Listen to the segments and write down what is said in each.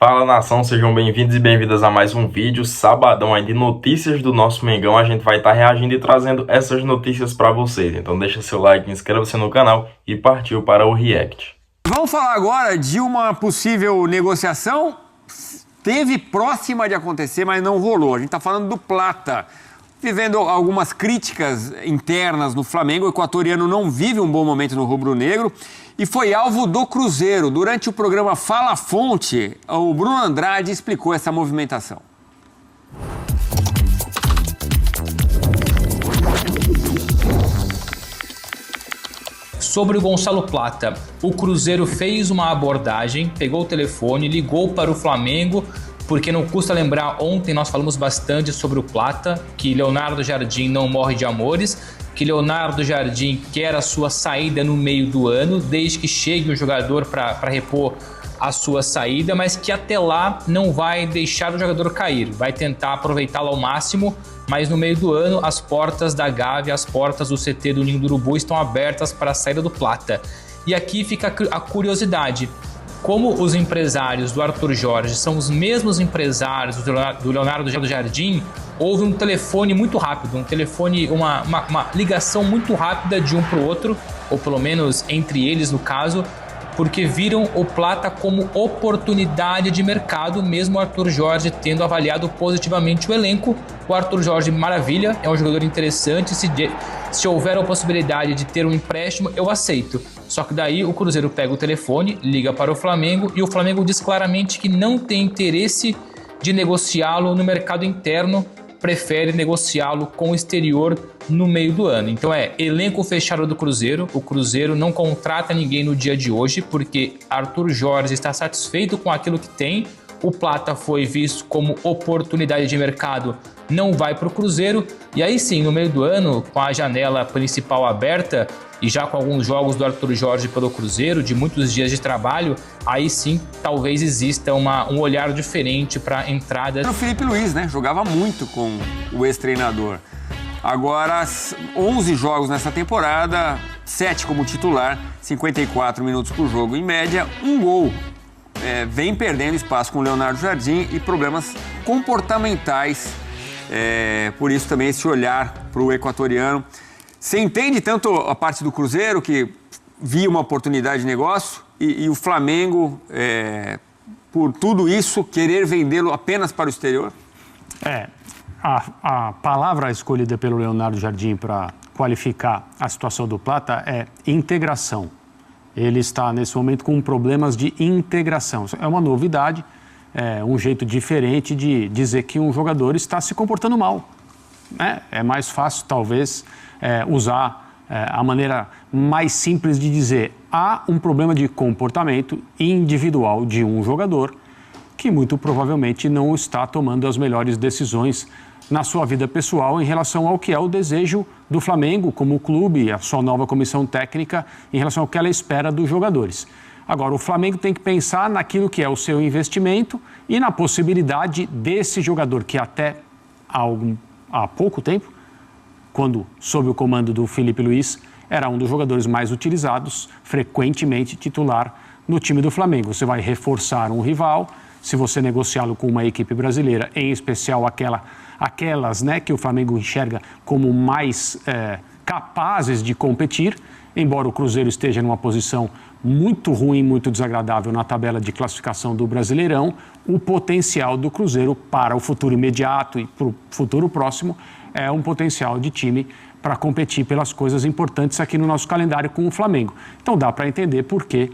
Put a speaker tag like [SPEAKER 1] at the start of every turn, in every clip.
[SPEAKER 1] Fala nação, sejam bem-vindos e bem-vindas a mais um vídeo, sabadão aí de notícias do nosso Mengão. A gente vai estar reagindo e trazendo essas notícias para vocês. Então deixa seu like, inscreva-se no canal e partiu para o React.
[SPEAKER 2] Vamos falar agora de uma possível negociação. Teve próxima de acontecer, mas não rolou. A gente está falando do Plata. Vivendo algumas críticas internas no Flamengo, o equatoriano não vive um bom momento no rubro-negro e foi alvo do Cruzeiro. Durante o programa Fala Fonte, o Bruno Andrade explicou essa movimentação.
[SPEAKER 3] Sobre o Gonçalo Plata, o Cruzeiro fez uma abordagem, pegou o telefone, ligou para o Flamengo, porque não custa lembrar, ontem nós falamos bastante sobre o Plata, que Leonardo Jardim não morre de amores, que Leonardo Jardim quer a sua saída no meio do ano, desde que chegue um jogador para repor a sua saída, mas que até lá não vai deixar o jogador cair, vai tentar aproveitá-lo ao máximo, mas no meio do ano as portas da Gávea, as portas do CT do Ninho do Urubu estão abertas para a saída do Plata. E aqui fica a curiosidade. Como os empresários do Arthur Jorge são os mesmos empresários do Leonardo Jardim, houve um telefone muito rápido, uma ligação muito rápida de um para o outro, ou pelo menos entre eles no caso, porque viram o Plata como oportunidade de mercado, mesmo o Arthur Jorge tendo avaliado positivamente o elenco. O Arthur Jorge, maravilha, é um jogador interessante, se houver a possibilidade de ter um empréstimo, eu aceito. Só que daí o Cruzeiro pega o telefone, liga para o Flamengo e o Flamengo diz claramente que não tem interesse de negociá-lo no mercado interno, prefere negociá-lo com o exterior no meio do ano. Então elenco fechado do Cruzeiro, o Cruzeiro não contrata ninguém no dia de hoje porque Arthur Jorge está satisfeito com aquilo que tem, o Plata foi visto como oportunidade de mercado, não vai para o Cruzeiro, e aí sim, no meio do ano, com a janela principal aberta e já com alguns jogos do Arthur Jorge pelo Cruzeiro, de muitos dias de trabalho, aí sim, talvez exista um olhar diferente para a entrada.
[SPEAKER 2] O Felipe Luiz, né? Jogava muito com o ex-treinador. Agora, 11 jogos nessa temporada, 7 como titular, 54 minutos por jogo em média, um gol. Vem perdendo espaço com o Leonardo Jardim e problemas comportamentais. Por isso também esse olhar para o equatoriano. Você entende tanto a parte do Cruzeiro, que via uma oportunidade de negócio, e o Flamengo, por tudo isso, querer vendê-lo apenas para o exterior?
[SPEAKER 4] A palavra escolhida pelo Leonardo Jardim para qualificar a situação do Plata é integração. Ele está, nesse momento, com problemas de integração. É uma novidade, um jeito diferente de dizer que um jogador está se comportando mal. É mais fácil, talvez, usar a maneira mais simples de dizer há um problema de comportamento individual de um jogador que muito provavelmente não está tomando as melhores decisões na sua vida pessoal em relação ao que é o desejo do Flamengo como clube, a sua nova comissão técnica, em relação ao que ela espera dos jogadores. Agora, o Flamengo tem que pensar naquilo que é o seu investimento e na possibilidade desse jogador que até há pouco tempo, quando sob o comando do Felipe Luiz, era um dos jogadores mais utilizados, frequentemente titular no time do Flamengo. Você vai reforçar um rival, se você negociá-lo com uma equipe brasileira, em especial aquelas, né, que o Flamengo enxerga como mais capazes de competir, embora o Cruzeiro esteja numa posição muito ruim, muito desagradável na tabela de classificação do Brasileirão, o potencial do Cruzeiro para o futuro imediato e para o futuro próximo é um potencial de time para competir pelas coisas importantes aqui no nosso calendário com o Flamengo. Então dá para entender por que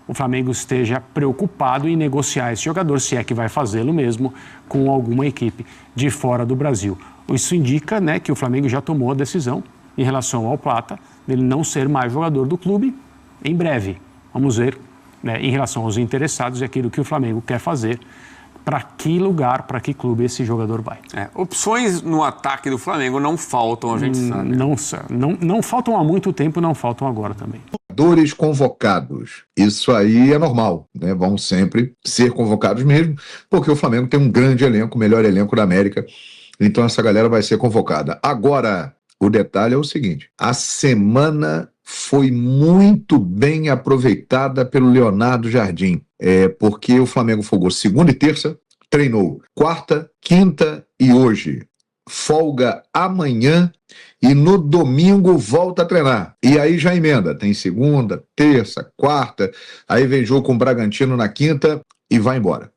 [SPEAKER 4] o Flamengo esteja preocupado em negociar esse jogador, se é que vai fazê-lo mesmo, com alguma equipe de fora do Brasil. Isso indica, né, que o Flamengo já tomou a decisão em relação ao Plata, dele não ser mais jogador do clube em breve. Vamos ver, né, em relação aos interessados e aquilo que o Flamengo quer fazer, para que lugar, para que clube esse jogador vai.
[SPEAKER 2] Opções no ataque do Flamengo não faltam, a gente sabe.
[SPEAKER 4] Não faltam há muito tempo, não faltam agora também.
[SPEAKER 5] Jogadores convocados, isso aí é normal, né? Vão sempre ser convocados mesmo, porque o Flamengo tem um grande elenco, o melhor elenco da América, então essa galera vai ser convocada. Agora, o detalhe é o seguinte, a semana foi muito bem aproveitada pelo Leonardo Jardim, porque o Flamengo folgou segunda e terça, treinou quarta, quinta e hoje. Folga amanhã e no domingo volta a treinar. E aí já emenda, tem segunda, terça, quarta, aí vem jogo com o Bragantino na quinta e vai embora.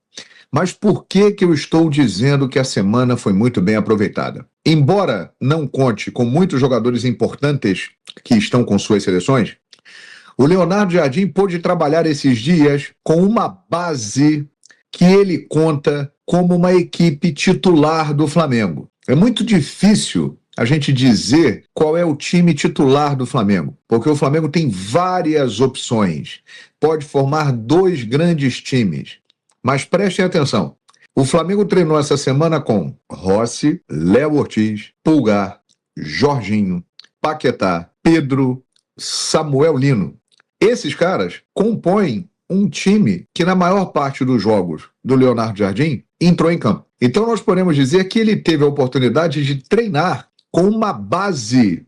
[SPEAKER 5] Mas por que eu estou dizendo que a semana foi muito bem aproveitada? Embora não conte com muitos jogadores importantes que estão com suas seleções, o Leonardo Jardim pôde trabalhar esses dias com uma base que ele conta como uma equipe titular do Flamengo. É muito difícil a gente dizer qual é o time titular do Flamengo, porque o Flamengo tem várias opções. Pode formar 2 grandes times. Mas prestem atenção, o Flamengo treinou essa semana com Rossi, Léo Ortiz, Pulgar, Jorginho, Paquetá, Pedro, Samuel Lino. Esses caras compõem um time que na maior parte dos jogos do Leonardo Jardim entrou em campo. Então nós podemos dizer que ele teve a oportunidade de treinar com uma base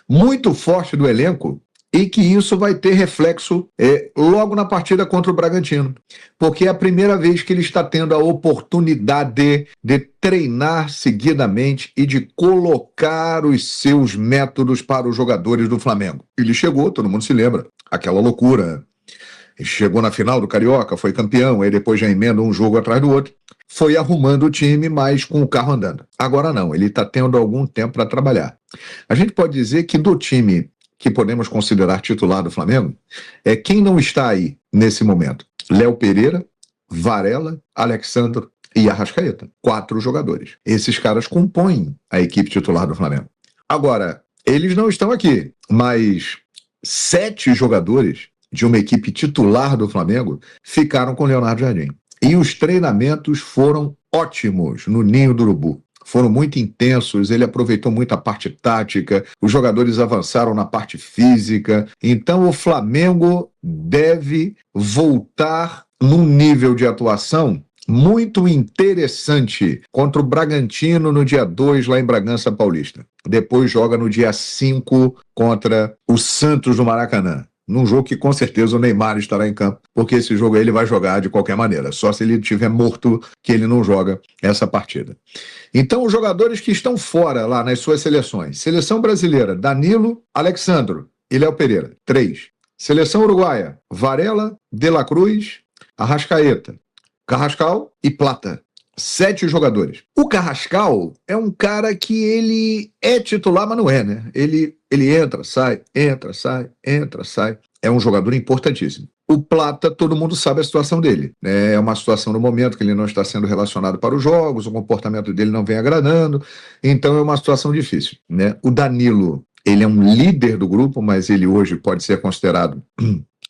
[SPEAKER 5] muito forte do elenco e que isso vai ter reflexo logo na partida contra o Bragantino, porque é a primeira vez que ele está tendo a oportunidade de treinar seguidamente e de colocar os seus métodos para os jogadores do Flamengo. Ele chegou, todo mundo se lembra, aquela loucura. Ele chegou na final do Carioca, foi campeão, aí depois já emenda um jogo atrás do outro. Foi arrumando o time, mas com o carro andando. Agora não, ele está tendo algum tempo para trabalhar. A gente pode dizer que do time que podemos considerar titular do Flamengo, quem não está aí nesse momento? Léo Pereira, Varela, Alexandro e Arrascaeta. 4 jogadores. Esses caras compõem a equipe titular do Flamengo. Agora, eles não estão aqui, mas 7 jogadores de uma equipe titular do Flamengo ficaram com Leonardo Jardim. E os treinamentos foram ótimos no Ninho do Urubu. Foram muito intensos, ele aproveitou muito a parte tática, os jogadores avançaram na parte física. Então o Flamengo deve voltar num nível de atuação muito interessante contra o Bragantino no dia 2 lá em Bragança Paulista. Depois joga no dia 5 contra o Santos do Maracanã. Num jogo que com certeza o Neymar estará em campo, porque esse jogo aí ele vai jogar de qualquer maneira, só se ele estiver morto que ele não joga essa partida. Então os jogadores que estão fora lá nas suas seleções, seleção brasileira, Danilo, Alexandro e Léo Pereira, 3. Seleção uruguaia, Varela, De La Cruz, Arrascaeta, Carrascal e Plata. 7 jogadores. O Carrascal é um cara que ele é titular, mas não é, né? Ele entra, sai, entra, sai, entra, sai. É um jogador importantíssimo. O Plata, todo mundo sabe a situação dele, né? É uma situação no momento que ele não está sendo relacionado para os jogos, o comportamento dele não vem agradando, então é uma situação difícil, né? O Danilo, ele é um líder do grupo, mas ele hoje pode ser considerado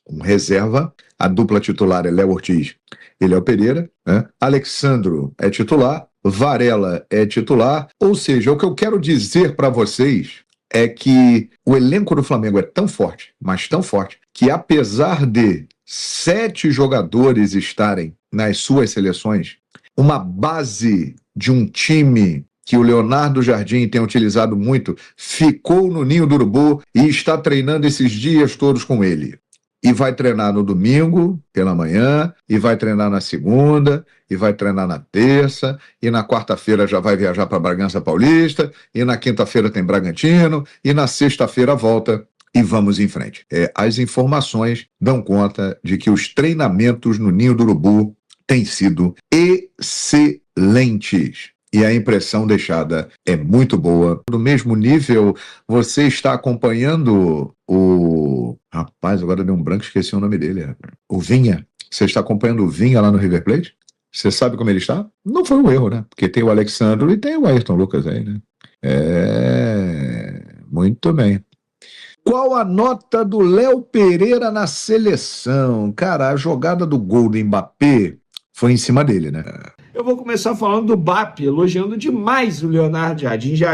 [SPEAKER 5] um reserva. A dupla titular é Léo Ortiz e Léo Pereira, né? Alexandro é titular, Varela é titular, ou seja, o que eu quero dizer para vocês é que o elenco do Flamengo é tão forte, mas tão forte, que apesar de 7 jogadores estarem nas suas seleções, uma base de um time que o Leonardo Jardim tem utilizado muito, ficou no Ninho do Urubu e está treinando esses dias todos com ele. E vai treinar no domingo, pela manhã, e vai treinar na segunda, e vai treinar na terça, e na quarta-feira já vai viajar para Bragança Paulista, e na quinta-feira tem Bragantino, e na sexta-feira volta, e vamos em frente. As informações dão conta de que os treinamentos no Ninho do Urubu têm sido excelentes. E a impressão deixada é muito boa. No mesmo nível, você está acompanhando o... Rapaz, agora deu um branco, esqueci o nome dele. O Vinha. Você está acompanhando o Vinha lá no River Plate? Você sabe como ele está? Não foi um erro, né? Porque tem o Alexandro e tem o Ayrton Lucas aí, né? Muito bem. Qual a nota do Léo Pereira na seleção? Cara, a jogada do gol do Mbappé foi em cima dele, né?
[SPEAKER 6] Eu vou começar falando do BAP, elogiando demais o Leonardo Jardim. Já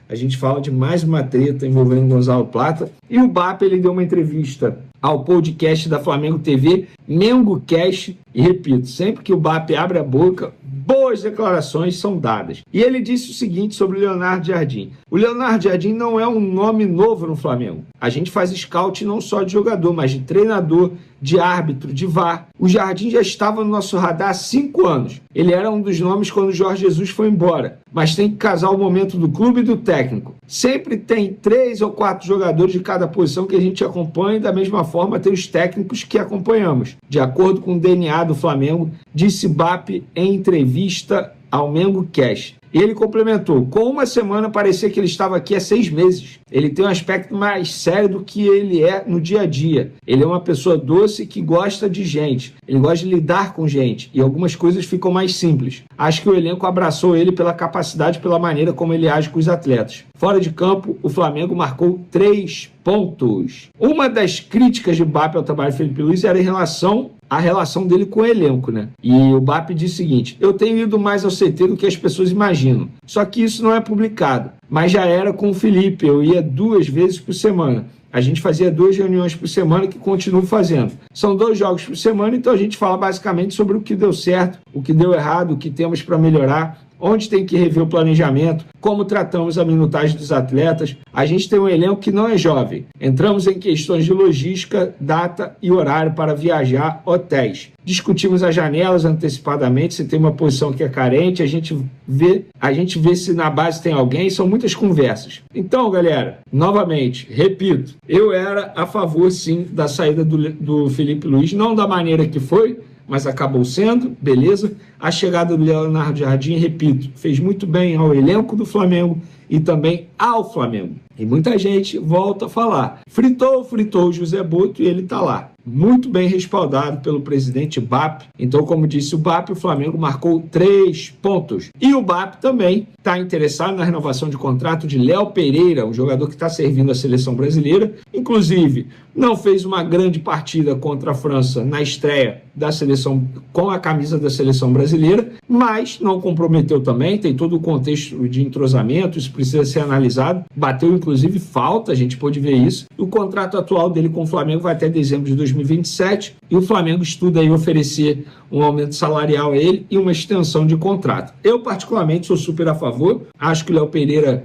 [SPEAKER 6] a gente fala de mais uma treta envolvendo Gonzalo Plata. E o BAP, ele deu uma entrevista ao podcast da Flamengo TV, MengoCast. E repito, sempre que o BAP abre a boca, boas declarações são dadas. E ele disse o seguinte sobre o Leonardo Jardim. O Leonardo Jardim não é um nome novo no Flamengo. A gente faz scout não só de jogador, mas de treinador, de árbitro, de VAR. O Jardim já estava no nosso radar há 5 anos. Ele era um dos nomes quando o Jorge Jesus foi embora. Mas tem que casar o momento do clube e do técnico. Sempre tem 3 ou 4 jogadores de cada posição que a gente acompanha e da mesma forma tem os técnicos que acompanhamos. De acordo com o DNA do Flamengo, disse BAP em entrevista ao Mengo Cash. E ele complementou, com uma semana parecia que ele estava aqui há 6 meses. Ele tem um aspecto mais sério do que ele é no dia a dia. Ele é uma pessoa doce que gosta de gente. Ele gosta de lidar com gente. E algumas coisas ficam mais simples. Acho que o elenco abraçou ele pela capacidade, pela maneira como ele age com os atletas. Fora de campo, o Flamengo marcou 3 pontos. Uma das críticas de BAP ao trabalho de Felipe Luiz era em relação à relação dele com o elenco, né? E o BAP disse o seguinte, eu tenho ido mais ao CT do que as pessoas imaginam. Só que isso não é publicado. Mas já era com o Felipe, eu ia 2 vezes por semana. A gente fazia 2 reuniões por semana que continuo fazendo. São 2 jogos por semana, então a gente fala basicamente sobre o que deu certo, o que deu errado, o que temos para melhorar, onde tem que rever o planejamento, como tratamos a minutagem dos atletas. A gente tem um elenco que não é jovem. Entramos em questões de logística, data e horário para viajar, hotéis. Discutimos as janelas antecipadamente, se tem uma posição que é carente, a gente vê se na base tem alguém, são muitas conversas. Então, galera, novamente, repito, eu era a favor, sim, da saída do Felipe Luiz, não da maneira que foi, mas acabou sendo, beleza? A chegada do Leonardo Jardim, repito, fez muito bem ao elenco do Flamengo e também ao Flamengo. E muita gente volta a falar, fritou o José Boto e ele está lá. Muito bem respaldado pelo presidente BAP. Então, como disse o BAP, o Flamengo marcou 3 pontos. E o BAP também está interessado na renovação de contrato de Léo Pereira, um jogador que está servindo a seleção brasileira. Inclusive, não fez uma grande partida contra a França na estreia da seleção com a camisa da seleção brasileira, mas não comprometeu também, tem todo o contexto de entrosamento, isso precisa ser analisado. Bateu, inclusive, falta, a gente pôde ver isso. O contrato atual dele com o Flamengo vai até dezembro de 2027 e o Flamengo estuda aí oferecer um aumento salarial a ele e uma extensão de contrato. Eu, particularmente, sou super a favor. Acho que o Léo Pereira,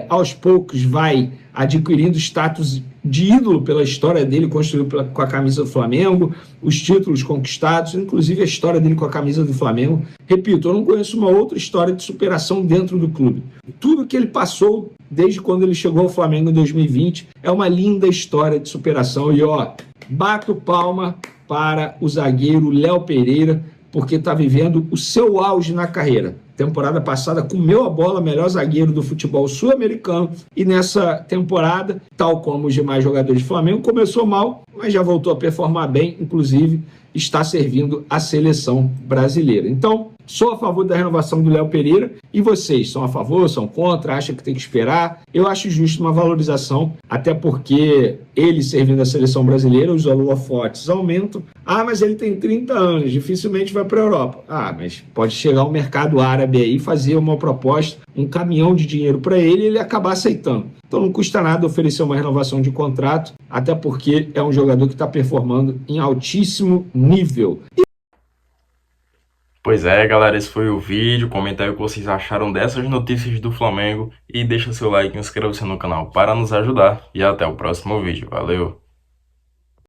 [SPEAKER 6] aos poucos, vai adquirindo status de ídolo pela história dele, construído com a camisa do Flamengo, os títulos conquistados, inclusive a história dele com a camisa do Flamengo. Repito, eu não conheço uma outra história de superação dentro do clube. Tudo que ele passou desde quando ele chegou ao Flamengo em 2020 é uma linda história de superação. E bato palma para o zagueiro Léo Pereira, porque está vivendo o seu auge na carreira. Temporada passada comeu a bola, melhor zagueiro do futebol sul-americano, e nessa temporada, tal como os demais jogadores do Flamengo, começou mal, mas já voltou a performar bem, inclusive está servindo a seleção brasileira. Então, sou a favor da renovação do Léo Pereira, e vocês são a favor, são contra, acham que tem que esperar? Eu acho justo uma valorização, até porque ele servindo a seleção brasileira, os holofotes aumentam. Mas ele tem 30 anos, dificilmente vai para a Europa. Mas pode chegar ao mercado árabe aí, fazer uma proposta, um caminhão de dinheiro para ele e ele acabar aceitando. Então não custa nada oferecer uma renovação de contrato, até porque é um jogador que está performando em altíssimo nível.
[SPEAKER 1] Pois é, galera, esse foi o vídeo. Comenta aí o que vocês acharam dessas notícias do Flamengo e deixa seu like e inscreva-se no canal para nos ajudar. E até o próximo vídeo. Valeu!